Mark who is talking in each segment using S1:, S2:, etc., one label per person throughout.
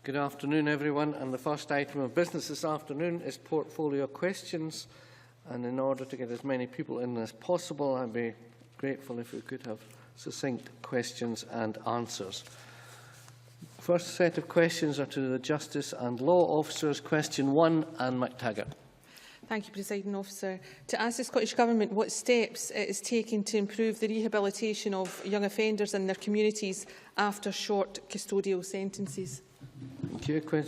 S1: Good afternoon, everyone. And the first item of business this afternoon is portfolio questions. And in order to get as many people in as possible, I'd be grateful if we could have succinct questions and answers. First set of questions are to the Justice and Law Officers. Question 1, Anne McTaggart.
S2: Thank you, Presiding Officer. To ask the Scottish Government what steps it is taking to improve the rehabilitation of young offenders in their communities after short custodial sentences.
S1: Thank you.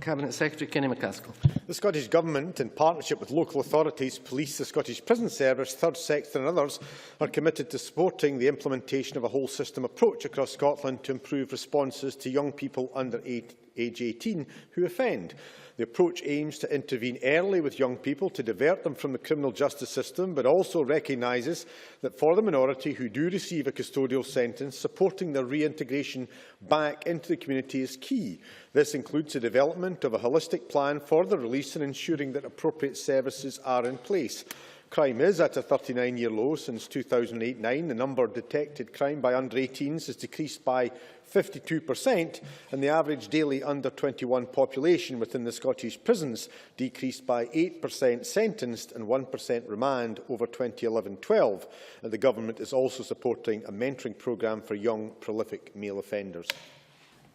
S1: Cabinet Secretary Kenny McCaskill.
S3: The Scottish Government, in partnership with local authorities, police, the Scottish Prison Service, Third Sector and others, are committed to supporting the implementation of a whole system approach across Scotland to improve responses to young people under age 18 who offend. The approach aims to intervene early with young people to divert them from the criminal justice system, but also recognises that for the minority who do receive a custodial sentence, supporting their reintegration back into the community is key. This includes the development of a holistic plan for their release and ensuring that appropriate services are in place. Crime is at a 39-year low since 2008-9. The number of detected crime by under-18s has decreased by 52%, and the average daily under-21 population within the Scottish prisons decreased by 8% sentenced and 1% remand over 2011-12. The Government is also supporting a mentoring programme for young, prolific male offenders.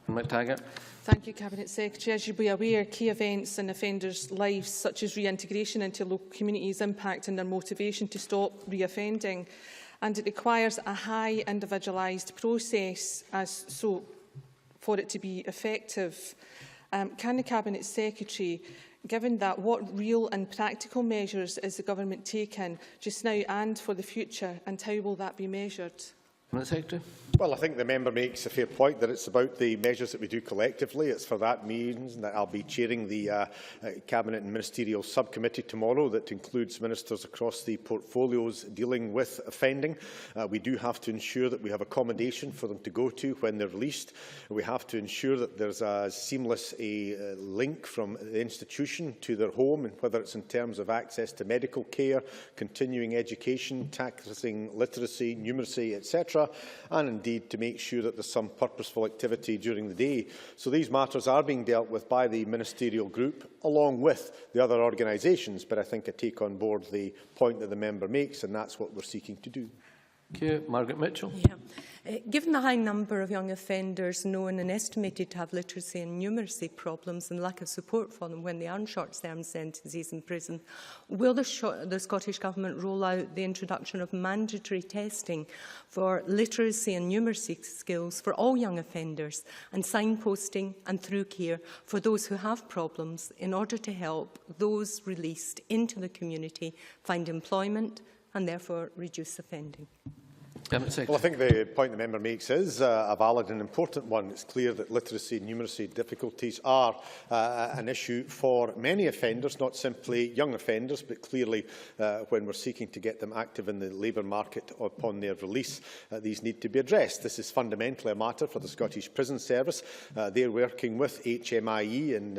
S1: McTaggart.
S2: Thank you, Cabinet Secretary. As you will be aware, key events in offenders' lives, such as reintegration into local communities, impact on their motivation to stop reoffending, and it requires a high individualised process for it to be effective. Can the Cabinet Secretary, given that, what real and practical measures is the Government taking just now and for the future, and how will that be measured?
S1: Secretary.
S3: Well, I think the member makes a fair point that it's about the measures that we do collectively. It's for that reason that I'll be chairing the Cabinet and Ministerial Subcommittee tomorrow that includes ministers across the portfolios dealing with offending. We do have to ensure that we have accommodation for them to go to when they're released. We have to ensure that there's a seamless link from the institution to their home, and whether it's in terms of access to medical care, continuing education, tackling literacy, numeracy, etc., and indeed to make sure that there's some purposeful activity during the day. So these matters are being dealt with by the ministerial group along with the other organisations, but I think I take on board the point that the member makes, and that's what we're seeking to do.
S1: Thank you. Margaret Mitchell.
S4: Given the high number of young offenders known and estimated to have literacy and numeracy problems and lack of support for them when they are on short-term sentences in prison, will the Scottish Government roll out the introduction of mandatory testing for literacy and numeracy skills for all young offenders, and signposting and through care for those who have problems in order to help those released into the community find employment and therefore reduce offending?
S3: Well, I think the point the member makes is a valid and important one. It's clear that literacy and numeracy difficulties are an issue for many offenders, not simply young offenders, but clearly when we're seeking to get them active in the labour market upon their release, these need to be addressed. This is fundamentally a matter for the Scottish Prison Service. They're working with HMIE, and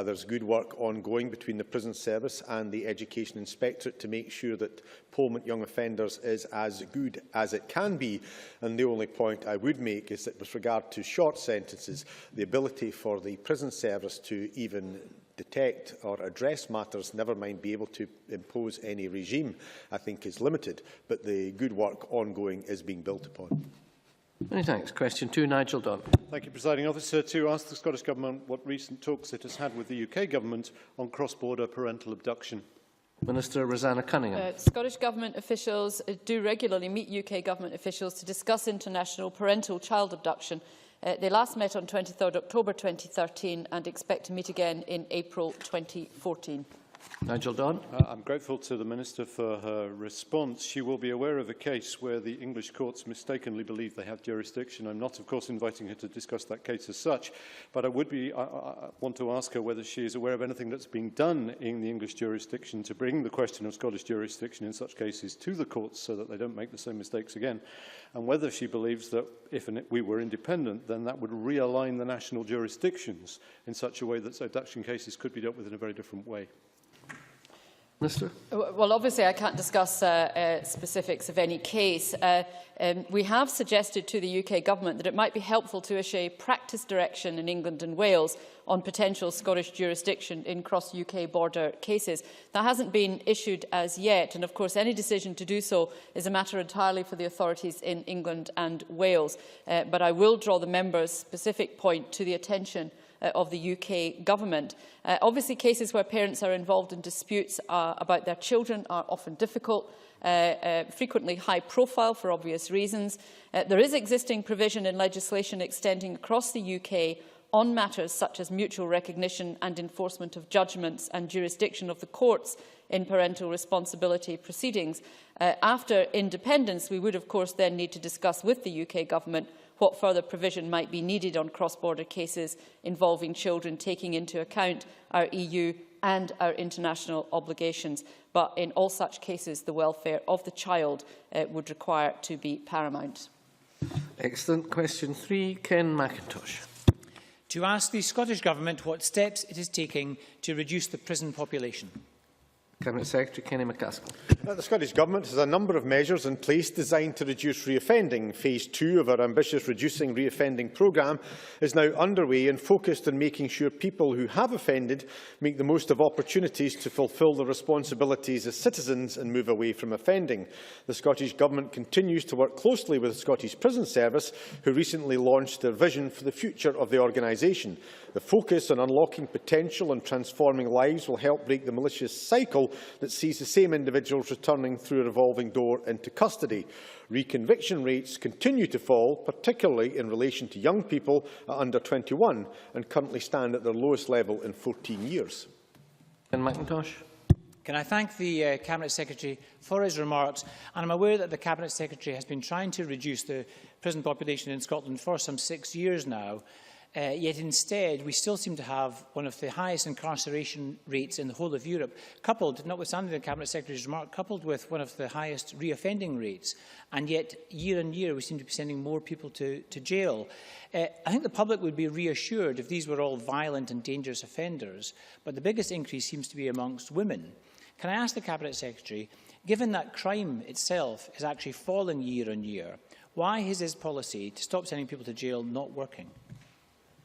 S3: there's good work ongoing between the Prison Service and the Education Inspectorate to make sure that Parliament young offenders is as good as it can be. And the only point I would make is that with regard to short sentences, the ability for the prison service to even detect or address matters, never mind be able to impose any regime, I think is limited. But the good work ongoing is being built upon.
S1: Many thanks. Question 2, Nigel Dunn.
S5: Thank you, Presiding Officer. To ask the Scottish Government what recent talks it has had with the UK Government on cross-border parental abduction.
S1: Minister Rosanna Cunningham.
S6: Scottish Government officials do regularly meet UK Government officials to discuss international parental child abduction. They last met on 23rd October 2013 and expect to meet again in April 2014.
S1: Nigel Dunn.
S5: I'm grateful to the Minister for her response. She will be aware of a case where the English courts mistakenly believe they have jurisdiction. I'm not, of course, inviting her to discuss that case as such, but I want to ask her whether she is aware of anything that's being done in the English jurisdiction to bring the question of Scottish jurisdiction in such cases to the courts so that they don't make the same mistakes again, and whether she believes that if we were independent, then that would realign the national jurisdictions in such a way that abduction cases could be dealt with in a very different way.
S1: Minister.
S6: Well, obviously, I can't discuss specifics of any case. We have suggested to the UK Government that it might be helpful to issue a practice direction in England and Wales on potential Scottish jurisdiction in cross-UK border cases. That hasn't been issued as yet, and of course any decision to do so is a matter entirely for the authorities in England and Wales. But I will draw the member's specific point to the attention of the UK Government. Obviously, cases where parents are involved in disputes about their children are often difficult, frequently high profile for obvious reasons. There is existing provision in legislation extending across the UK on matters such as mutual recognition and enforcement of judgments and jurisdiction of the courts in parental responsibility proceedings. After independence, we would of course then need to discuss with the UK Government what further provision might be needed on cross-border cases involving children, taking into account our EU and our international obligations. But in all such cases, the welfare of the child would require to be paramount.
S1: Excellent. Question 3, Ken McIntosh.
S7: To ask the Scottish Government what steps it is taking to reduce the prison population.
S1: Cabinet Secretary Kenny McCaskill.
S3: The Scottish Government has a number of measures in place designed to reduce reoffending. Phase 2 of our ambitious Reducing Reoffending programme is now underway and focused on making sure people who have offended make the most of opportunities to fulfil their responsibilities as citizens and move away from offending. The Scottish Government continues to work closely with the Scottish Prison Service, who recently launched their vision for the future of the organisation. The focus on unlocking potential and transforming lives will help break the malicious cycle that sees the same individuals returning through a revolving door into custody. Reconviction rates continue to fall, particularly in relation to young people under 21, and currently stand at their lowest level in 14 years.
S1: Ken McIntosh.
S7: Can I thank the Cabinet Secretary for his remarks? And I'm aware that the Cabinet Secretary has been trying to reduce the prison population in Scotland for some 6 years now. Yet instead, we still seem to have one of the highest incarceration rates in the whole of Europe, coupled, notwithstanding the Cabinet Secretary's remark, coupled with one of the highest reoffending rates. And yet, year on year, we seem to be sending more people to jail. I think the public would be reassured if these were all violent and dangerous offenders, but the biggest increase seems to be amongst women. Can I ask the Cabinet Secretary, given that crime itself is actually falling year on year, why is his policy to stop sending people to jail not working?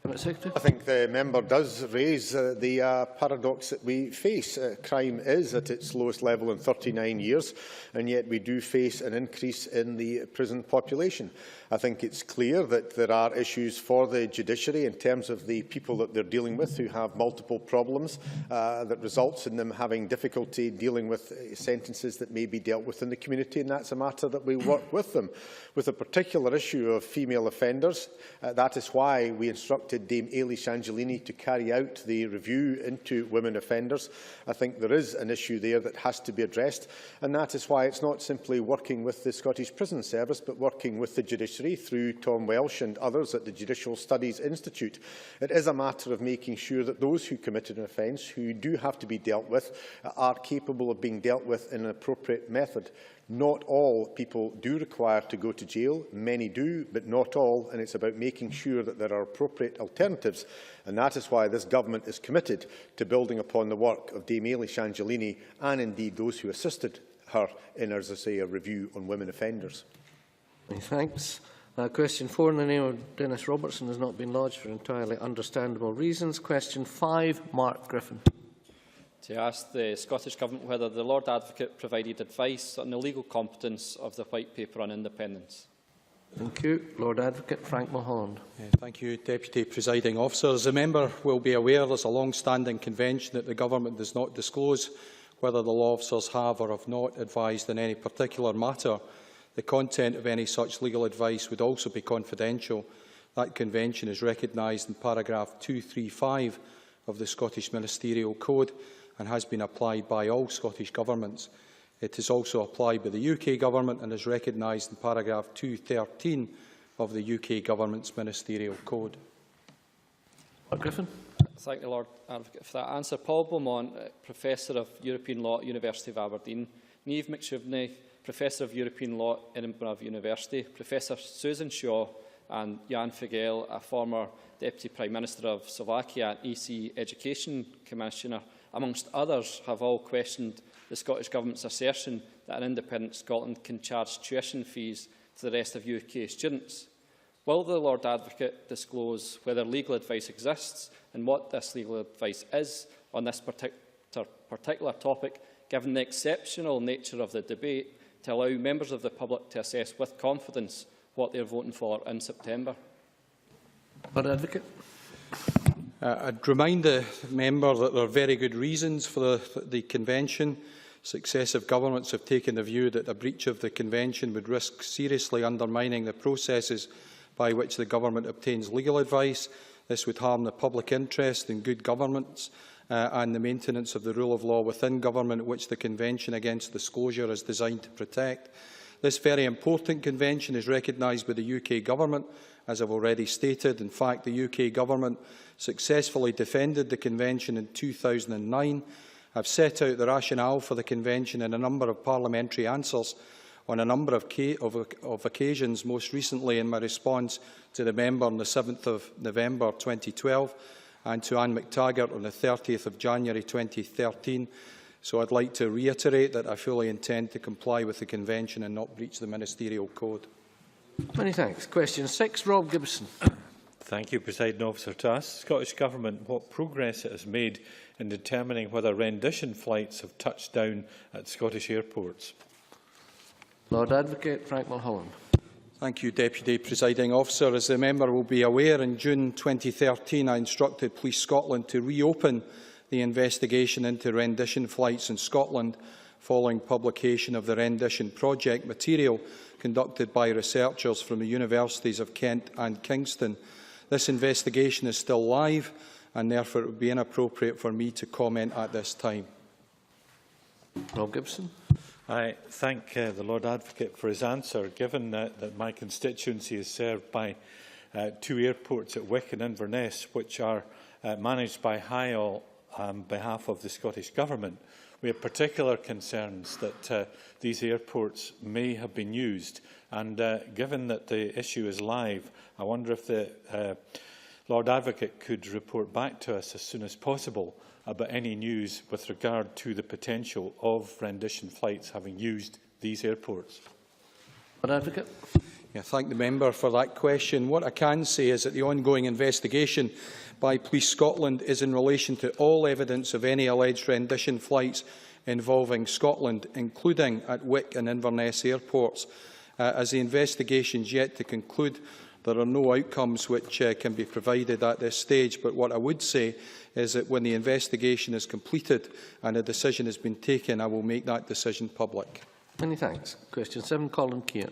S3: I think the member does raise the paradox that we face. Crime is at its lowest level in 39 years, and yet we do face an increase in the prison population. I think it's clear that there are issues for the judiciary in terms of the people that they're dealing with who have multiple problems that results in them having difficulty dealing with sentences that may be dealt with in the community, and that's a matter that we work with them. With a particular issue of female offenders, that is why we instructed Dame Ailey Shangelini to carry out the review into women offenders. I think there is an issue there that has to be addressed, and that is why it's not simply working with the Scottish Prison Service, but working with the judiciary through Tom Welsh and others at the Judicial Studies Institute. It is a matter of making sure that those who committed an offence, who do have to be dealt with, are capable of being dealt with in an appropriate method. Not all people do require to go to jail. Many do, but not all, and it's about making sure that there are appropriate alternatives. And that is why this government is committed to building upon the work of Dame Ailey Shangelini and indeed those who assisted her in, as I say, a review on women offenders.
S1: Thanks. Question 4 in the name of Dennis Robertson has not been lodged for entirely understandable reasons. Question 5, Mark Griffin.
S8: To ask the Scottish Government whether the Lord Advocate provided advice on the legal competence of the White Paper on Independence.
S1: Thank you. Lord Advocate Frank Mulholland.
S9: Thank you, Deputy Presiding Officer. As the member will be aware, there is a long-standing convention that the Government does not disclose whether the law officers have or have not advised in any particular matter. The content of any such legal advice would also be confidential. That convention is recognised in paragraph 235 of the Scottish Ministerial Code and has been applied by all Scottish governments. It is also applied by the UK Government and is recognised in paragraph 213 of the UK Government's Ministerial Code.
S1: Mark Griffin.
S8: Thank the Lord Advocate for that answer. Paul Beaumont, Professor of European Law at University of Aberdeen, Niamh McShivney, Professor of European Law at Edinburgh University, Professor Susan Shaw and Jan Figel, a former Deputy Prime Minister of Slovakia and EC Education Commissioner, amongst others, have all questioned the Scottish Government's assertion that an independent Scotland can charge tuition fees to the rest of UK students. Will the Lord Advocate disclose whether legal advice exists and what this legal advice is on this particular topic, given the exceptional nature of the debate, to allow members of the public to assess with confidence what they are voting for in September?
S1: Lord Advocate.
S9: I'd remind the member that there are very good reasons for the Convention. Successive governments have taken the view that a breach of the Convention would risk seriously undermining the processes by which the government obtains legal advice. This would harm the public interest in good governance and the maintenance of the rule of law within government, which the Convention Against Disclosure is designed to protect. This very important convention is recognised by the UK Government, as I've already stated. In fact, the UK Government successfully defended the Convention in 2009. I've set out the rationale for the Convention in a number of parliamentary answers on a number of occasions, most recently in my response to the member on the 7th of November 2012 and to Anne McTaggart on the 30th of January 2013. So I'd like to reiterate that I fully intend to comply with the Convention and not breach the Ministerial Code.
S1: Many thanks. Question 6, Rob Gibson.
S10: Thank you, Presiding Officer. To ask the Scottish Government what progress it has made in determining whether rendition flights have touched down at Scottish airports.
S1: Lord Advocate Frank Mulholland.
S9: Thank you, Deputy Presiding Officer. As the member will be aware, in June 2013 I instructed Police Scotland to reopen the investigation into rendition flights in Scotland following publication of the rendition project material conducted by researchers from the Universities of Kent and Kingston. This investigation is still live and therefore it would be inappropriate for me to comment at this time.
S1: Rob Gibson.
S10: I thank the Lord Advocate for his answer. Given that my constituency is served by two airports at Wick and Inverness, which are managed by HIAL on behalf of the Scottish Government, we have particular concerns that these airports may have been used. And given that the issue is live, I wonder if the Lord Advocate could report back to us as soon as possible about any news with regard to the potential of rendition flights having used these airports.
S1: Lord Advocate.
S9: I thank the member for that question. What I can say is that the ongoing investigation by Police Scotland is in relation to all evidence of any alleged rendition flights involving Scotland, including at Wick and Inverness airports. As the investigation is yet to conclude, there are no outcomes which can be provided at this stage, but what I would say is that when the investigation is completed and a decision has been taken, I will make that decision public.
S1: Many thanks. Question 7, Colin Keir.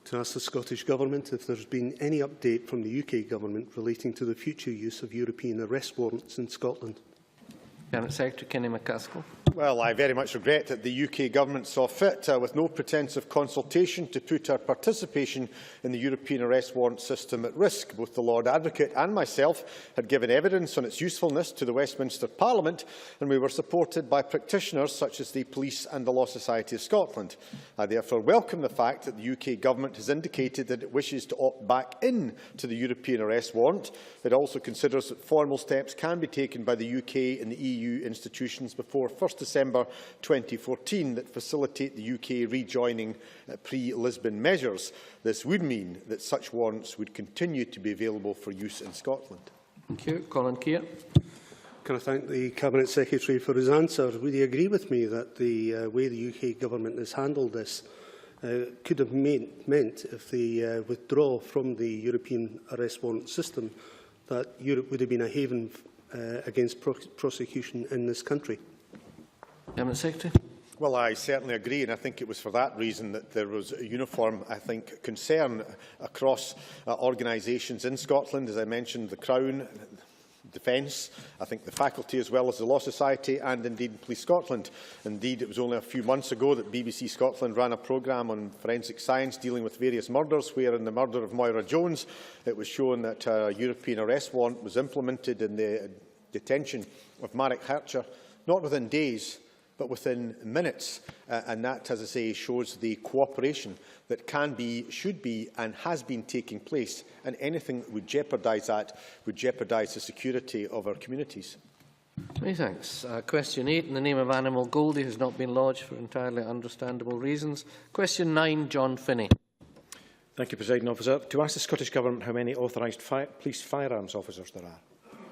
S11: To ask the Scottish Government if there has been any update from the UK Government relating to the future use of European arrest warrants in Scotland.
S1: Cabinet Secretary Kenny MacAskill.
S3: Well, I very much regret that the UK Government saw fit, with no pretence of consultation, to put our participation in the European arrest warrant system at risk. Both the Lord Advocate and myself had given evidence on its usefulness to the Westminster Parliament, and we were supported by practitioners such as the Police and the Law Society of Scotland. I therefore welcome the fact that the UK Government has indicated that it wishes to opt back in to the European arrest warrant. It also considers that formal steps can be taken by the UK and the EU institutions before 1 December 2014 that facilitate the UK rejoining pre-Lisbon measures. This would mean that such warrants would continue to be available for use in Scotland.
S1: Thank you. Colin Keir.
S11: Can I thank the Cabinet Secretary for his answer? Would he agree with me that the way the UK Government has handled this could have meant, if they withdraw from the European arrest warrant system, that Europe would have been a haven against prosecution in this country?
S1: Cabinet Secretary.
S3: Well, I certainly agree, and I think it was for that reason that there was a uniform, concern across organisations in Scotland. As I mentioned, the Crown, Defence, I think the faculty as well as the Law Society and indeed Police Scotland. Indeed, it was only a few months ago that BBC Scotland ran a programme on forensic science dealing with various murders, where in the murder of Moira Jones it was shown that a European arrest warrant was implemented in the detention of Marek Hercher, not within days, but within minutes, and that, as I say, shows the cooperation that can be, should be and has been taking place, and anything that would jeopardise that would jeopardise the security of our communities.
S1: Many thanks. Question 8, in the name of Animal Goldie, has not been lodged for entirely understandable reasons. Question 9, John Finney.
S12: Thank you, Presiding Officer. To ask the Scottish Government how many authorised police firearms officers there are.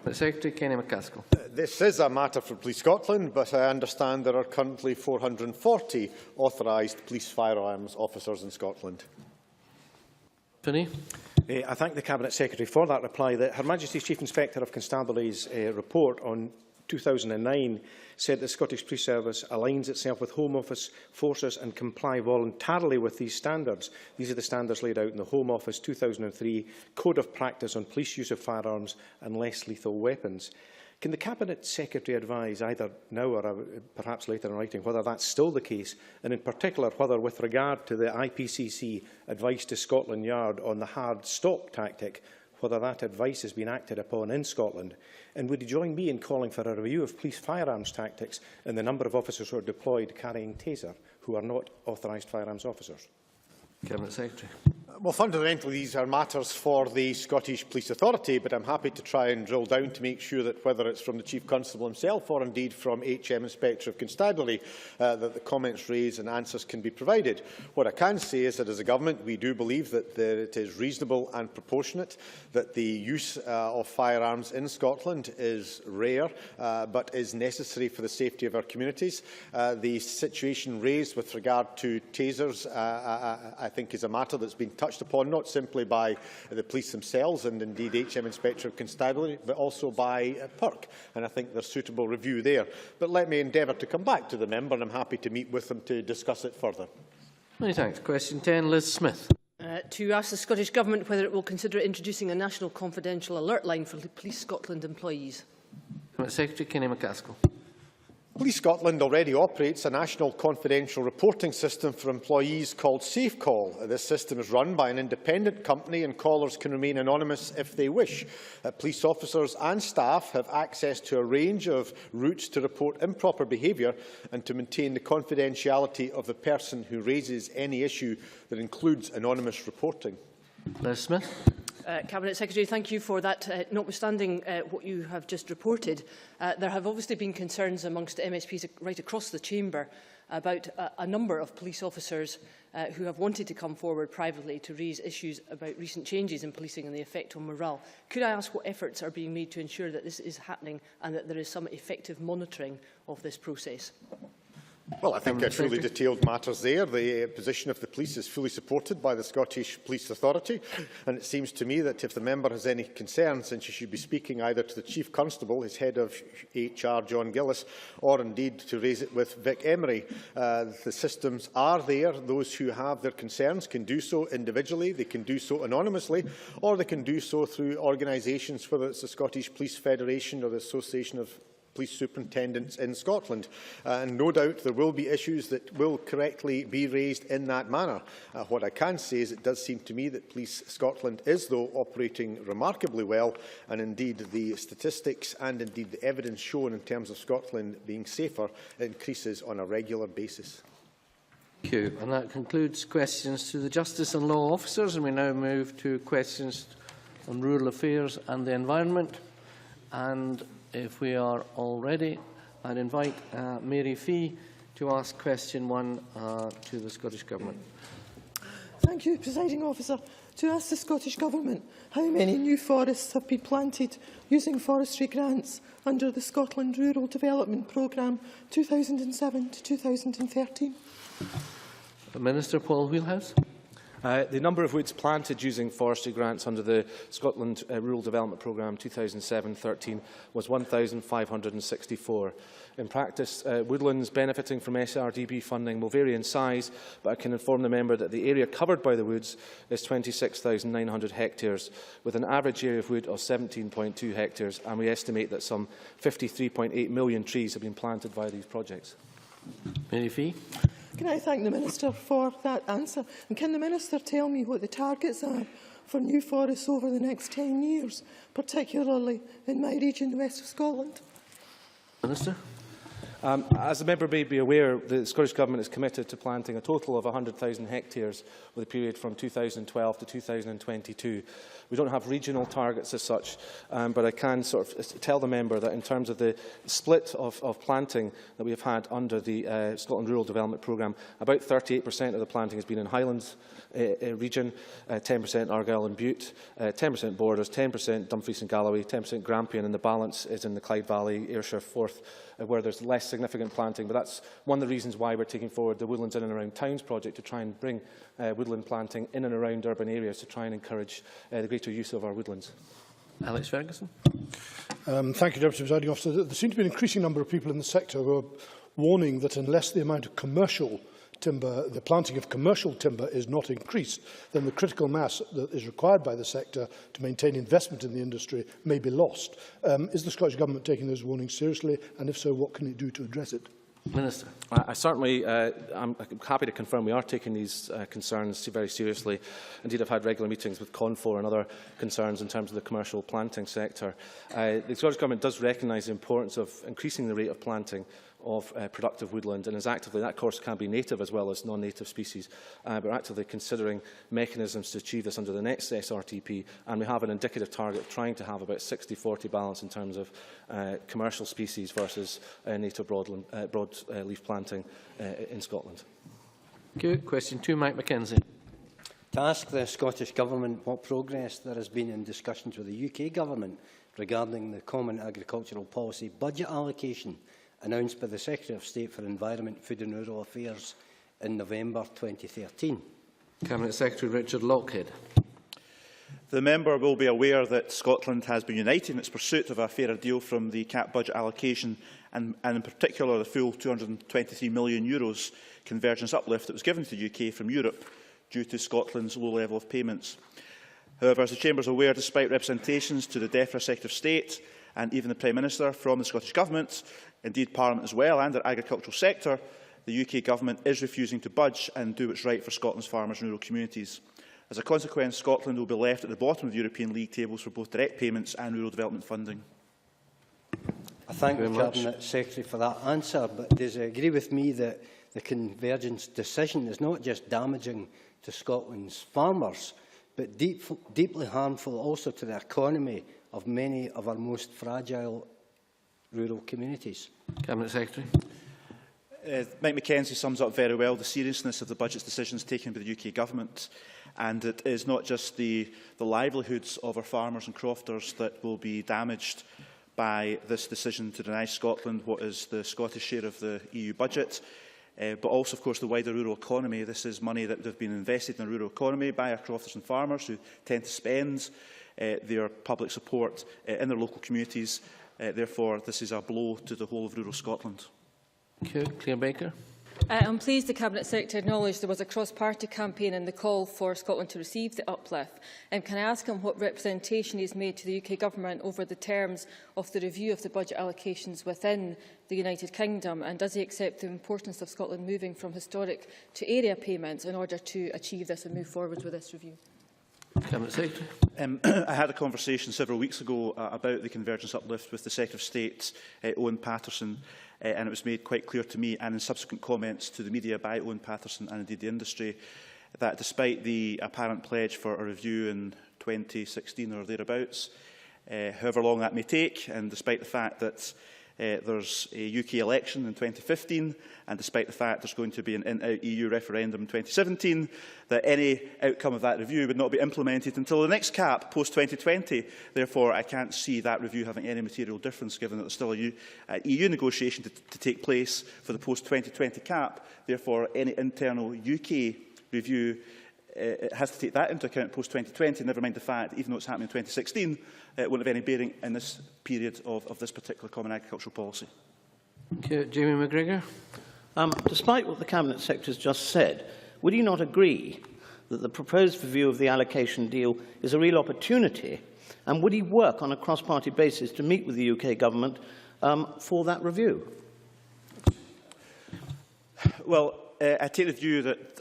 S1: The Secretary, Kenny McCaskill.
S3: This is a matter for Police Scotland, but I understand there are currently 440 authorised police firearms officers in Scotland.
S1: Finney.
S12: I thank the Cabinet Secretary for that reply. Her Majesty's Chief Inspector of Constabulary's report on 2009 said the Scottish Police Service aligns itself with Home Office forces and comply voluntarily with these standards. These are the standards laid out in the Home Office 2003 Code of Practice on Police Use of Firearms and Less Lethal Weapons. Can the Cabinet Secretary advise, either now or perhaps later in writing, whether that's still the case, and in particular whether, with regard to the IPCC advice to Scotland Yard on the hard stop tactic, whether that advice has been acted upon in Scotland? And would you join me in calling for a review of police firearms tactics and the number of officers who are deployed carrying taser who are not authorised firearms officers?
S1: Cabinet Secretary.
S3: Well, fundamentally, these are matters for the Scottish Police Authority, but I'm happy to try and drill down to make sure that whether it's from the Chief Constable himself or indeed from HM Inspector of Constabulary, that the comments raised and answers can be provided. What I can say is that as a government, we do believe that it is reasonable and proportionate, that the use of firearms in Scotland is rare, but is necessary for the safety of our communities. The situation raised with regard to tasers, I think, is a matter that's been touched upon not simply by the police themselves and indeed HM Inspector of Constabulary, but also by PERC, and I think there's suitable review there. But let me endeavour to come back to the member, and I'm happy to meet with them to discuss it further.
S1: Many thanks. Question 10, Liz Smith.
S13: To ask the Scottish Government whether it will consider introducing a national confidential alert line for Police Scotland employees.
S1: Secretary, Kenny McCaskill.
S3: Police Scotland already operates a national confidential reporting system for employees called SafeCall. This system is run by an independent company and callers can remain anonymous if they wish. Police officers and staff have access to a range of routes to report improper behaviour and to maintain the confidentiality of the person who raises any issue that includes anonymous reporting.
S1: Liz Smith.
S13: Cabinet Secretary, thank you for that. Notwithstanding what you have just reported, there have obviously been concerns amongst MSPs right across the chamber about a number of police officers who have wanted to come forward privately to raise issues about recent changes in policing and the effect on morale. Could I ask what efforts are being made to ensure that this is happening and that there is some effective monitoring of this process?
S3: Well, I think truly detailed matters there. The position of the police is fully supported by the Scottish Police Authority, and it seems to me that if the member has any concerns, then she should be speaking either to the Chief Constable, his head of HR, John Gillis, or indeed to raise it with Vic Emery. The systems are there. Those who have their concerns can do so individually, they can do so anonymously, or they can do so through organisations, whether it's the Scottish Police Federation or the Association of Police Superintendents in Scotland. And no doubt there will be issues that will correctly be raised in that manner. What I can say is it does seem to me that Police Scotland is, though, operating remarkably well, and indeed the statistics and indeed the evidence shown in terms of Scotland being safer increases on a regular basis.
S1: Thank you. And that concludes questions to the Justice and Law Officers, and we now move to questions on rural affairs and the environment. And if we are all ready, I'd invite Mary Fee to ask question 1 to the Scottish Government.
S14: Thank you, Presiding Officer. To ask the Scottish Government how many new forests have been planted using forestry grants under the Scotland Rural Development Programme 2007 to 2013.
S1: Minister Paul Wheelhouse.
S15: The number of woods planted using forestry grants under the Scotland Rural Development Programme 2007-13 was 1,564. In practice, woodlands benefiting from SRDB funding will vary in size, but I can inform the member that the area covered by the woods is 26,900 hectares, with an average area of wood of 17.2 hectares, and we estimate that some 53.8 million trees have been planted via these projects.
S1: Mary Fee.
S14: Can I thank the Minister for that answer? And can the Minister tell me what the targets are for new forests over the next 10 years, particularly in my region, the west of Scotland?
S1: Minister.
S15: As the member may be aware, the Scottish Government is committed to planting a total of 100,000 hectares for the period from 2012 to 2022. We don't have regional targets as such, but I can sort of tell the member that in terms of the split of planting that we have had under the Scotland Rural Development Programme, about 38% of the planting has been in Highlands region, 10% Argyll and Bute, 10% Borders, 10% Dumfries and Galloway, 10% Grampian, and the balance is in the Clyde Valley, Ayrshire, Forth, where there's less significant planting. But that's one of the reasons why we're taking forward the Woodlands in and Around Towns project, to try and bring woodland planting in and around urban areas to try and encourage the greater use of our woodlands.
S1: Alex Ferguson.
S16: Thank you, Deputy Presiding Officer. There seem to be an increasing number of people in the sector who are warning that unless the amount of commercial timber, the planting of commercial timber is not increased, then the critical mass that is required by the sector to maintain investment in the industry may be lost. Is the Scottish Government taking those warnings seriously, and if so, what can it do to address it?
S1: Minister.
S15: I'm happy to confirm we are taking these concerns very seriously. Indeed, I've had regular meetings with CONFOR and other concerns in terms of the commercial planting sector. The Scottish Government does recognise the importance of increasing the rate of planting of productive woodland, and is actively, that of course can be native as well as non-native species, but we're actively considering mechanisms to achieve this under the next SRTP, and we have an indicative target of trying to have about 60-40 balance in terms of commercial species versus native broadleaf planting in Scotland.
S1: Good. Question 2, Mike McKenzie.
S17: To ask the Scottish Government what progress there has been in discussions with the UK Government regarding the Common Agricultural Policy budget allocation announced by the Secretary of State for Environment, Food and Rural Affairs in November 2013.
S1: Cabinet Secretary Richard Lockhead.
S18: The member will be aware that Scotland has been united in its pursuit of a fairer deal from the CAP budget allocation, and in particular the full €223 million convergence uplift that was given to the UK from Europe due to Scotland's low level of payments. However, as the Chamber is aware, despite representations to the DEFRA Secretary of State and even the Prime Minister from the Scottish Government, indeed Parliament as well, and our agricultural sector, the UK Government is refusing to budge and do what's right for Scotland's farmers and rural communities. As a consequence, Scotland will be left at the bottom of the European League tables for both direct payments and rural development funding.
S17: I thank the Cabinet Secretary for that answer, but does he agree with me that the convergence decision is not just damaging to Scotland's farmers, but deeply harmful also to the economy of many of our most fragile rural communities?
S1: Cabinet Secretary.
S18: Mike McKenzie sums up very well the seriousness of the budget decisions taken by the UK Government, and it is not just the livelihoods of our farmers and crofters that will be damaged by this decision to deny Scotland what is the Scottish share of the EU budget, but also, of course, the wider rural economy. This is money that would have been invested in the rural economy by our crofters and farmers, who tend to spend their public support in their local communities. Therefore, this is a blow to the whole of rural Scotland.
S1: Claire Baker.
S6: I'm pleased the Cabinet Secretary acknowledged there was a cross-party campaign in the call for Scotland to receive the uplift. Can I ask him what representation he has made to the UK Government over the terms of the review of the budget allocations within the United Kingdom, and does he accept the importance of Scotland moving from historic to area payments in order to achieve this and move forward with this review?
S1: Cabinet Secretary.
S18: I had a conversation several weeks ago about the convergence uplift with the Secretary of State, Owen Paterson, and it was made quite clear to me, and in subsequent comments to the media by Owen Paterson and indeed the industry, that despite the apparent pledge for a review in 2016 or thereabouts, however long that may take, and despite the fact that there's a UK election in 2015, and despite the fact there's going to be an in-out EU referendum in 2017, that any outcome of that review would not be implemented until the next CAP post-2020. Therefore, I can't see that review having any material difference, given that there's still an EU negotiation to take place for the post-2020 CAP. Therefore, any internal UK review it has to take that into account post-2020, never mind the fact that even though it's happening in 2016, it won't have any bearing in this period of this particular Common Agricultural Policy.
S1: Jamie McGregor.
S19: Despite what the Cabinet Secretary has just said, would you not agree that the proposed review of the allocation deal is a real opportunity, and would he work on a cross-party basis to meet with the UK Government for that review?
S18: Well, I take the view that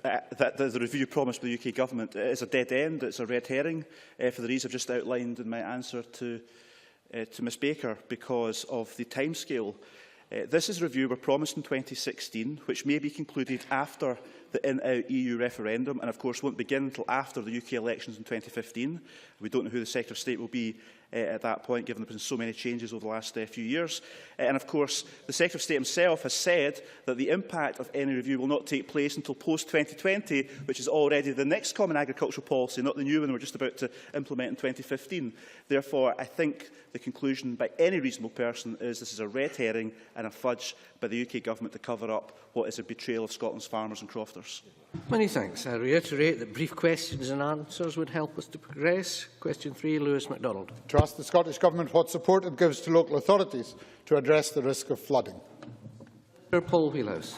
S18: the review promised by the UK Government is a dead end. It's a red herring for the reasons I've just outlined in my answer to Ms Baker, because of the timescale This is a review we promised in 2016, which may be concluded after the in-out EU referendum and, of course, won't begin until after the UK elections in 2015. We don't know who the Secretary of State will be at that point, given there have been so many changes over the last few years. And, of course, the Secretary of State himself has said that the impact of any review will not take place until post-2020, which is already the next Common Agricultural Policy, not the new one we're just about to implement in 2015. Therefore, I think the conclusion by any reasonable person is this is a red herring and a fudge by the UK Government to cover up what is a betrayal of Scotland's farmers and crofters.
S1: Many thanks. I reiterate that brief questions and answers would help us to progress. Question 3, Lewis MacDonald.
S20: To ask the Scottish Government what support it gives to local authorities to address the risk of flooding.
S1: Sir Paul Wheelhouse.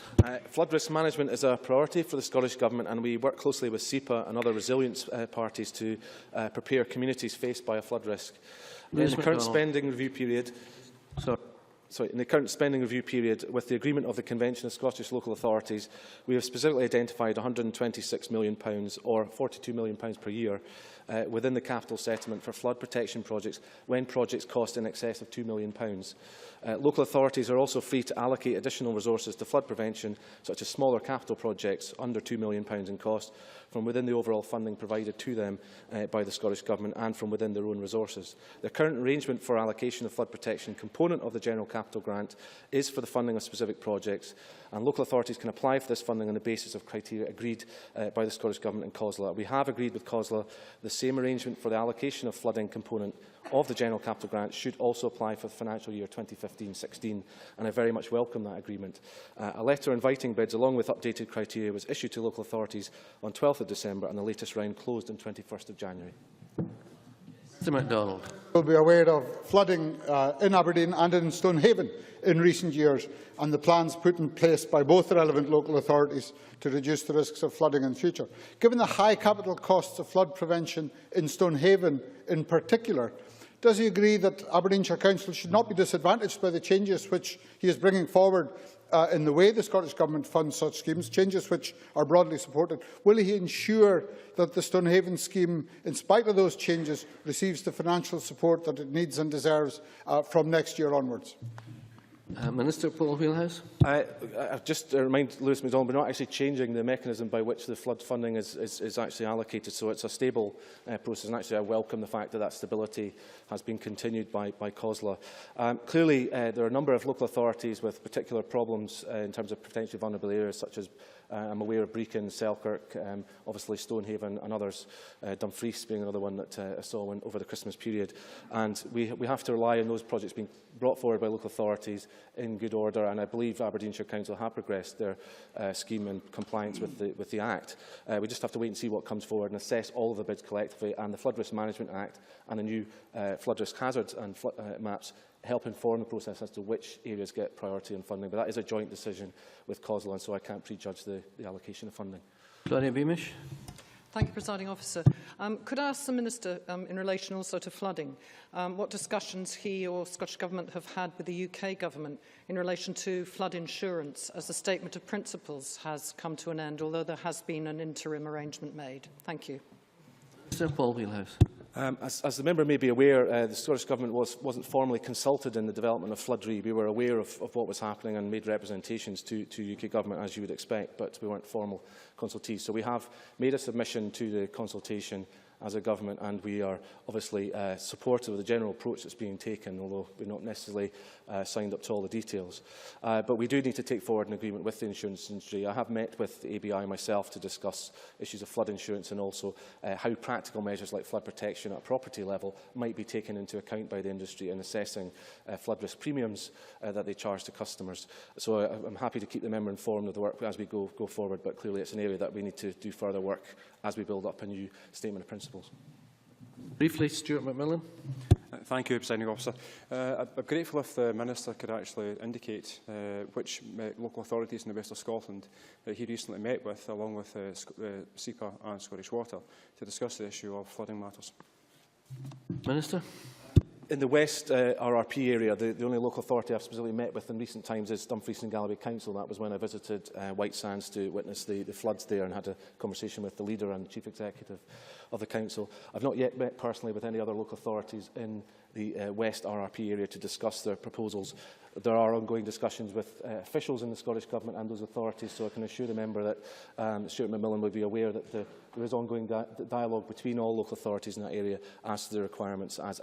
S15: Flood risk management is a priority for the Scottish Government, and we work closely with SEPA and other resilience parties to prepare communities faced by a flood risk. In the current spending review period, in the current spending review period, with the agreement of the Convention of Scottish Local Authorities, we have specifically identified £126 million, or £42 million per year, within the capital settlement for flood protection projects when projects cost in excess of £2 million. Local authorities are also free to allocate additional resources to flood prevention, such as smaller capital projects under £2 million in cost, from within the overall funding provided to them by the Scottish Government and from within their own resources. The current arrangement for allocation of flood protection component of the General Capital Grant is for the funding of specific projects, and local authorities can apply for this funding on the basis of criteria agreed by the Scottish Government and COSLA. We have agreed with COSLA the same arrangement for the allocation of flooding component of the General Capital Grant should also apply for the financial year 2015-16, and I very much welcome that agreement. A letter inviting bids along with updated criteria was issued to local authorities on 12th of December, and the latest round closed on 21st of January.
S1: Mr MacDonald.
S20: You will be aware of flooding in Aberdeen and in Stonehaven in recent years, and the plans put in place by both the relevant local authorities to reduce the risks of flooding in future. Given the high capital costs of flood prevention in Stonehaven in particular, does he agree that Aberdeenshire Council should not be disadvantaged by the changes which he is bringing forward in the way the Scottish Government funds such schemes, changes which are broadly supported? Will he ensure that the Stonehaven scheme, in spite of those changes, receives the financial support that it needs and deserves from next year onwards?
S1: Minister Paul Wheelhouse.
S15: Just to remind Lewis MacDonald, we're not actually changing the mechanism by which the flood funding is actually allocated, so it's a stable process, and actually I welcome the fact that that stability has been continued by COSLA. Clearly, there are a number of local authorities with particular problems in terms of potentially vulnerable areas, such as I'm aware of Brecon, Selkirk, obviously Stonehaven and others, Dumfries being another one that I saw over the Christmas period. And we have to rely on those projects being brought forward by local authorities in good order, and I believe Aberdeenshire Council have progressed their scheme in compliance with the Act. We just have to wait and see what comes forward and assess all of the bids collectively, and the Flood Risk Management Act and the new flood risk hazards and maps help inform the process as to which areas get priority in funding. But that is a joint decision with COSLA, and so I can't prejudge the allocation of funding.
S1: Claudia Beamish.
S21: Thank you, Presiding Officer. Could I ask the Minister, in relation also to flooding, what discussions he or Scottish Government have had with the UK Government in relation to flood insurance, as the Statement of Principles has come to an end, although there has been an interim arrangement made? Thank you.
S1: Sir Paul Wheelhouse.
S15: As the member may be aware, the Scottish Government wasn't formally consulted in the development of Floodree. We were aware of what was happening and made representations to UK Government, as you would expect, but we weren't formal consultees. So we have made a submission to the consultation as a government, and we are obviously supportive of the general approach that's being taken, although we're not necessarily signed up to all the details. But we do need to take forward an agreement with the insurance industry. I have met with the ABI myself to discuss issues of flood insurance and also how practical measures like flood protection at a property level might be taken into account by the industry in assessing flood risk premiums that they charge to customers. So I'm happy to keep the member informed of the work as we go forward, but clearly it's an area that we need to do further work as we build up a new Statement of Principles.
S1: Briefly, Stuart McMillan.
S22: Thank you, Presiding Officer. I'm grateful if the Minister could actually indicate which local authorities in the west of Scotland he recently met with, along with SEPA and Scottish Water, to discuss the issue of flooding matters.
S1: Minister.
S15: In the West RRP area, the only local authority I've specifically met with in recent times is Dumfries and Galloway Council. That was when I visited White Sands to witness the floods there and had a conversation with the leader and chief executive of the council. I've not yet met personally with any other local authorities in the West RRP area to discuss their proposals. There are ongoing discussions with officials in the Scottish Government and those authorities, so I can assure the member that Stuart McMillan will be aware that there is ongoing dialogue between all local authorities in that area as to the requirements as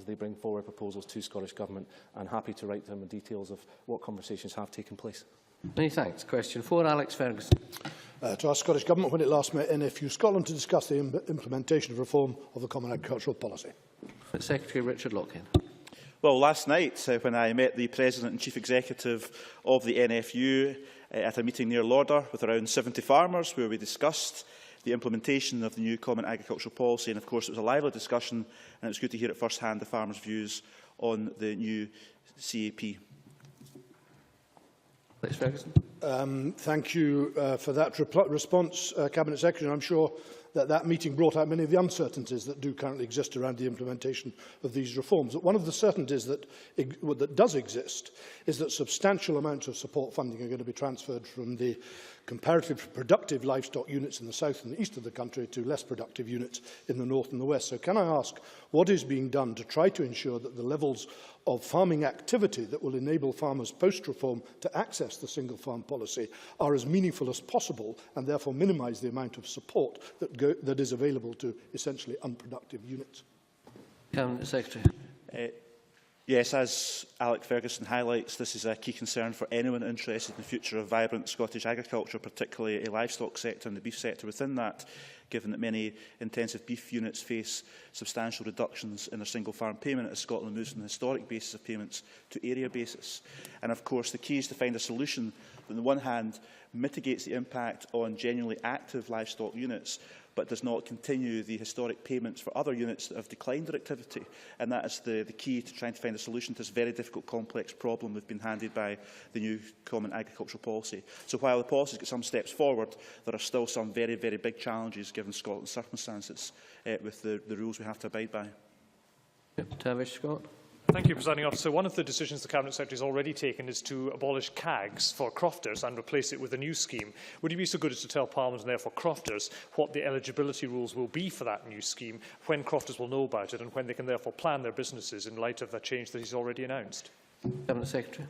S15: they bring forward proposals to Scottish Government, and happy to write them the details of what conversations have taken place.
S1: Many thanks. Question 4, Alex Ferguson.
S16: To ask Scottish Government when it last met NFU Scotland to discuss the implementation of reform of the Common Agricultural Policy.
S1: Secretary Richard Lockhead.
S18: Well, last night, when I met the President and Chief Executive of the NFU at a meeting near Lauder with around 70 farmers, where we discussed the implementation of the new Common Agricultural Policy, and of course it was a lively discussion, and it was good to hear at first hand the farmers' views on the new CAP.
S16: Thank you for that response, Cabinet Secretary. I'm sure that meeting brought out many of the uncertainties that do currently exist around the implementation of these reforms. But one of the certainties that does exist is that substantial amounts of support funding are going to be transferred from the comparatively productive livestock units in the south and the east of the country to less productive units in the north and the west. So can I ask what is being done to try to ensure that the levels of farming activity that will enable farmers post-reform to access the single farm policy are as meaningful as possible, and therefore minimise the amount of support that is available to essentially unproductive units?
S1: Cabinet Secretary.
S18: Yes, as Alex Ferguson highlights, this is a key concern for anyone interested in the future of vibrant Scottish agriculture, particularly a livestock sector and the beef sector within that, given that many intensive beef units face substantial reductions in their single farm payment as Scotland moves from the historic basis of payments to area basis. And of course, the key is to find a solution that on the one hand mitigates the impact on genuinely active livestock units, but does not continue the historic payments for other units that have declined their activity. And that is the key to trying to find a solution to this very difficult, complex problem we've been handed by the new Common Agricultural Policy. So while the policy's got some steps forward, there are still some very, very big challenges given Scotland's circumstances with the rules we have to abide by.
S1: Tavish Scott.
S2: Thank you, Presiding Officer. One of the decisions the Cabinet Secretary has already taken is to abolish CAGs for crofters and replace it with a new scheme. Would you be so good as to tell Parliament and therefore crofters what the eligibility rules will be for that new scheme, when crofters will know about it and when they can therefore plan their businesses in light of the change that he's already announced?
S1: Cabinet Secretary.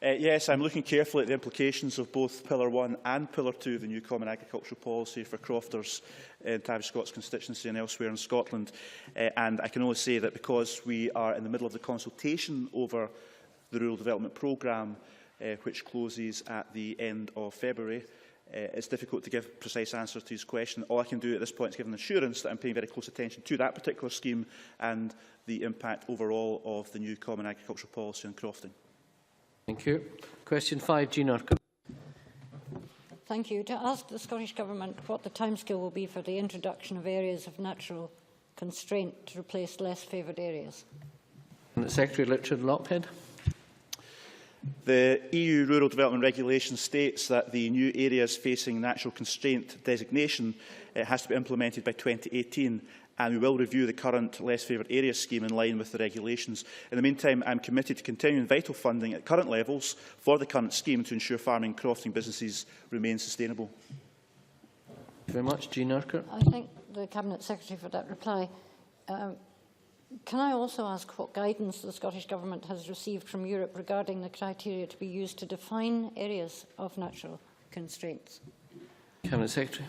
S18: Yes, I'm looking carefully at the implications of both Pillar 1 and Pillar 2 of the new Common Agricultural Policy for crofters in Tavish Scott's constituency and elsewhere in Scotland. And I can only say that because we are in the middle of the consultation over the Rural Development Programme, which closes at the end of February, it's difficult to give precise answers to his question. All I can do at this point is give an assurance that I'm paying very close attention to that particular scheme and the impact overall of the new Common Agricultural Policy on crofting.
S1: Thank you. Question 5, Jean Urquhart.
S4: Thank you. To ask the Scottish Government what the timescale will be for the introduction of areas of natural constraint to replace less favoured areas.
S1: Secretary Richard Lockhead.
S18: The EU Rural Development Regulation states that the new areas facing natural constraint designation has to be implemented by 2018, and we will review the current less favoured areas scheme in line with the regulations. In the meantime, I am committed to continuing vital funding at current levels for the current scheme to ensure farming and crofting businesses remain sustainable.
S1: Thank you very much. Jean Urquhart.
S4: I thank the Cabinet Secretary for that reply. Can I also ask what guidance the Scottish Government has received from Europe regarding the criteria to be used to define areas of natural constraints?
S1: Cabinet Secretary.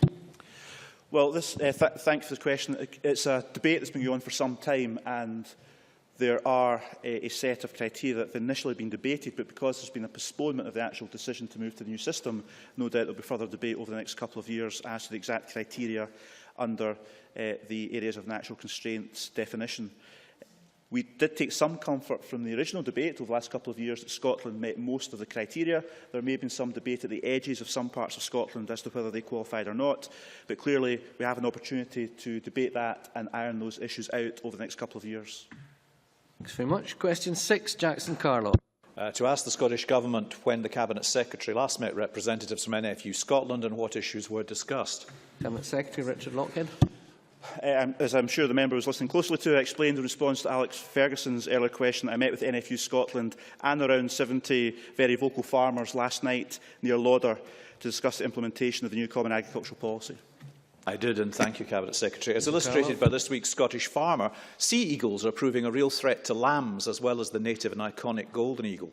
S18: Well, thank you for the question. It's a debate that's been going on for some time, and there are a set of criteria that have initially been debated, but because there's been a postponement of the actual decision to move to the new system, no doubt there will be further debate over the next couple of years as to the exact criteria under the areas of natural constraints definition. We did take some comfort from the original debate over the last couple of years that Scotland met most of the criteria. There may have been some debate at the edges of some parts of Scotland as to whether they qualified or not, but clearly we have an opportunity to debate that and iron those issues out over the next couple of years.
S1: Thanks very much. Question 6, Jackson Carlow.
S23: To ask the Scottish Government when the Cabinet Secretary last met representatives from NFU Scotland and what issues were discussed.
S1: Cabinet Secretary Richard Lockhead.
S18: As I'm sure the member was listening closely to, I explained in response to Alex Ferguson's earlier question that I met with NFU Scotland and around 70 very vocal farmers last night near Lauder to discuss the implementation of the new Common Agricultural Policy.
S23: I did, and thank you, Cabinet Secretary. As illustrated by this week's Scottish Farmer, sea eagles are proving a real threat to lambs as well as the native and iconic golden eagle.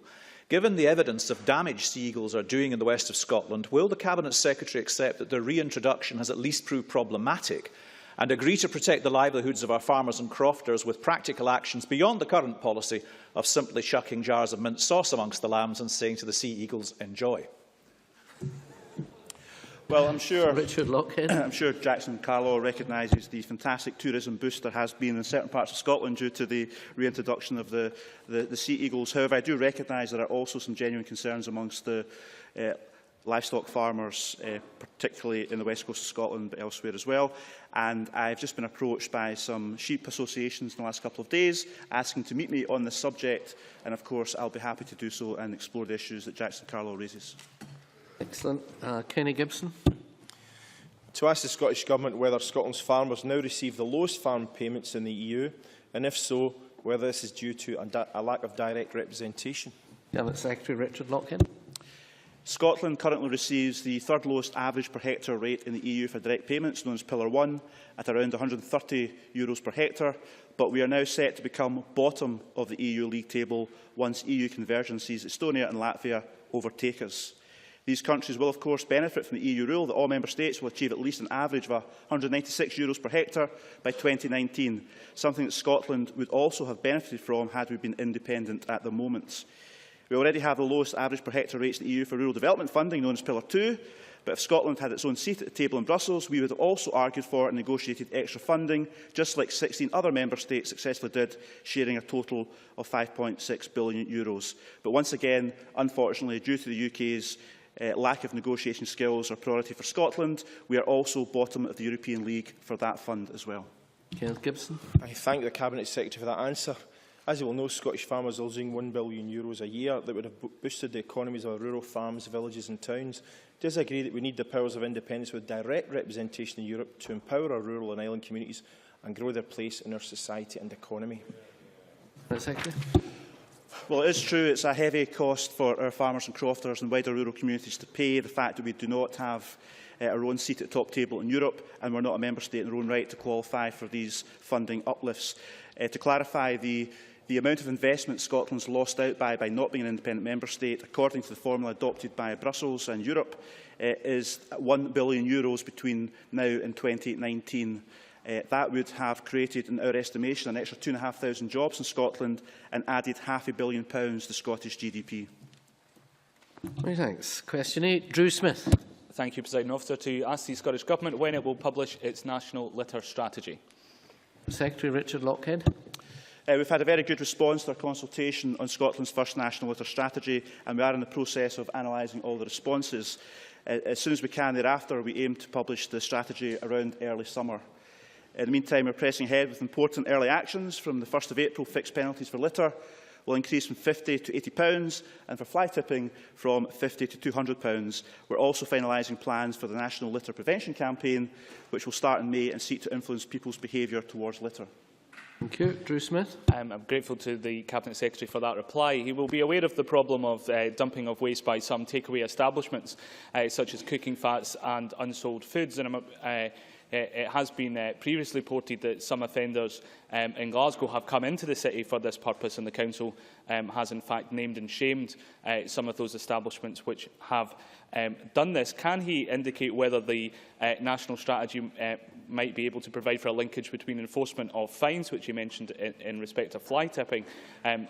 S23: Given the evidence of damage sea eagles are doing in the west of Scotland, will the Cabinet Secretary accept that their reintroduction has at least proved problematic and agree to protect the livelihoods of our farmers and crofters with practical actions beyond the current policy of simply shucking jars of mint sauce amongst the lambs and saying to the sea eagles, enjoy?
S18: Well, I'm sure
S1: Richard Lockhead.
S18: I'm sure Jackson Carlaw recognises the fantastic tourism boost there has been in certain parts of Scotland due to the reintroduction of the sea eagles. However, I do recognise there are also some genuine concerns amongst the livestock farmers, particularly in the west coast of Scotland, but elsewhere as well. And I've just been approached by some sheep associations in the last couple of days, asking to meet me on this subject. And of course, I'll be happy to do so and explore the issues that Jackson Carlaw raises.
S1: Excellent. Kenny Gibson.
S12: To ask the Scottish Government whether Scotland's farmers now receive the lowest farm payments in the EU, and if so, whether this is due to a lack of direct representation.
S1: Cabinet Secretary Richard Lockhead.
S18: Scotland currently receives the third lowest average per hectare rate in the EU for direct payments, known as Pillar 1, at around €130 per hectare, but we are now set to become bottom of the EU league table once EU convergence sees Estonia and Latvia overtake us. These countries will, of course, benefit from the EU rule that all Member States will achieve at least an average of €196 per hectare by 2019, something that Scotland would also have benefited from had we been independent at the moment. We already have the lowest average per hectare rates in the EU for rural development funding, known as Pillar 2, but if Scotland had its own seat at the table in Brussels, we would have also argued for and negotiated extra funding, just like 16 other Member States successfully did, sharing a total of €5.6 billion. But once again, unfortunately, due to the UK's lack of negotiation skills or priority for Scotland, we are also bottom of the European League for that fund as well.
S1: Kenneth Gibson.
S12: I thank the Cabinet Secretary for that answer. As you will know, Scottish farmers are losing €1 billion a year that would have boosted the economies of our rural farms, villages and towns. Does agree that we need the powers of independence with direct representation in Europe to empower our rural and island communities and grow their place in our society and economy?
S1: Secretary.
S18: Well, it is true it's a heavy cost for our farmers and crofters and wider rural communities to pay the fact that we do not have our own seat at the top table in Europe, and we're not a member state in our own right to qualify for these funding uplifts. To clarify, the amount of investment Scotland's lost out by not being an independent member state, according to the formula adopted by Brussels and Europe, is €1 billion between now and 2019. That would have created, in our estimation, an extra 2,500 jobs in Scotland and added £500 million to Scottish GDP.
S1: Many thanks. Question 8, Drew Smith.
S5: Thank you, Presiding Officer. To ask the Scottish Government when it will publish its national litter strategy.
S1: Secretary Richard Lockhead.
S18: We've had a very good response to our consultation on Scotland's first national litter strategy, and we are in the process of analysing all the responses. As soon as we can thereafter, we aim to publish the strategy around early summer. In the meantime, we're pressing ahead with important early actions. From the 1st of April, fixed penalties for litter will increase from £50 to £80, and for fly tipping from £50 to £200. We're also finalising plans for the National Litter Prevention Campaign, which will start in May and seek to influence people's behaviour towards litter.
S1: Thank you. Drew Smith.
S5: I'm grateful to the Cabinet Secretary for that reply. He will be aware of the problem of dumping of waste by some takeaway establishments, such as cooking fats and unsold foods. And it has been previously reported that some offenders in Glasgow have come into the city for this purpose, and the Council has in fact named and shamed some of those establishments which have done this. Can he indicate whether the national strategy might be able to provide for a linkage between enforcement of fines, which you mentioned in respect of fly tipping,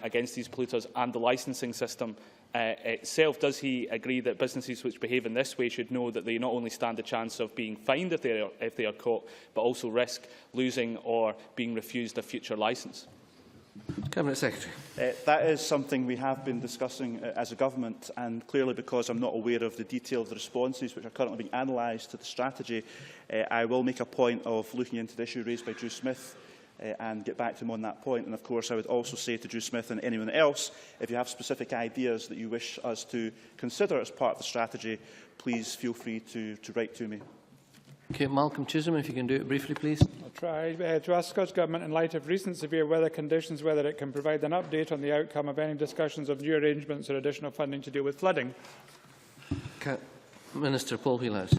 S5: against these polluters, and the licensing system itself? Does he agree that businesses which behave in this way should know that they not only stand a chance of being fined if they are caught, but also risk losing or being refused a future licence?
S1: Cabinet Secretary.
S18: That is something we have been discussing as a government, and clearly because I'm not aware of the detail of the responses which are currently being analysed to the strategy, I will make a point of looking into the issue raised by Drew Smith and get back to him on that point. And of course, I would also say to Drew Smith and anyone else, if you have specific ideas that you wish us to consider as part of the strategy, please feel free to write to me.
S1: Okay, Malcolm Chisholm, if you can do it briefly, please.
S7: I'll try to ask the Scottish Government, in light of recent severe weather conditions, whether it can provide an update on the outcome of any discussions of new arrangements or additional funding to deal with flooding.
S1: Minister Paul Wheelhouse.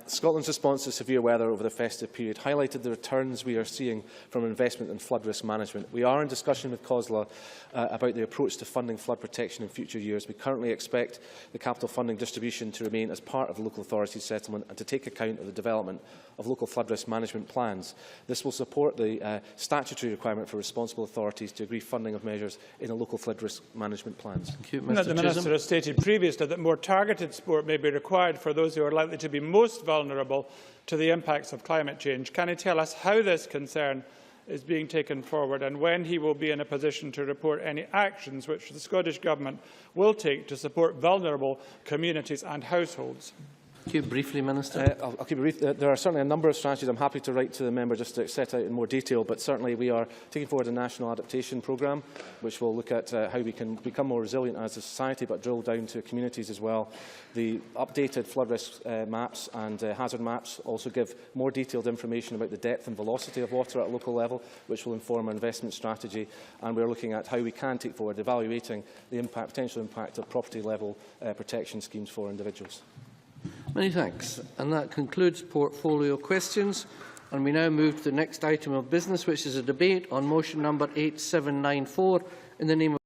S15: Scotland's response to severe weather over the festive period highlighted the returns we are seeing from investment in flood risk management. We are in discussion with COSLA about the approach to funding flood protection in future years. We currently expect the capital funding distribution to remain as part of the local authority settlement and to take account of the development of local flood risk management plans. This will support the statutory requirement for responsible authorities to agree funding of measures in the local flood risk management plans.
S1: Thank you,
S7: The Minister has stated previously that more targeted support may be required for those who are likely to be most vulnerable to the impacts of climate change. Can he tell us how this concern is being taken forward and when he will be in a position to report any actions which the Scottish Government will take to support vulnerable communities and households?
S1: Thank you. Briefly, Minister.
S15: I'll keep it brief. There are certainly a number of strategies. I'm happy to write to the member just to set out in more detail, but certainly we are taking forward a national adaptation programme, which will look at how we can become more resilient as a society, but drill down to communities as well. The updated flood risk maps and hazard maps also give more detailed information about the depth and velocity of water at a local level, which will inform our investment strategy. And we're looking at how we can take forward, evaluating the potential impact of property-level protection schemes for individuals.
S1: Many thanks. And that concludes portfolio questions. And we now move to the next item of business, which is a debate on motion number 8794 in the name of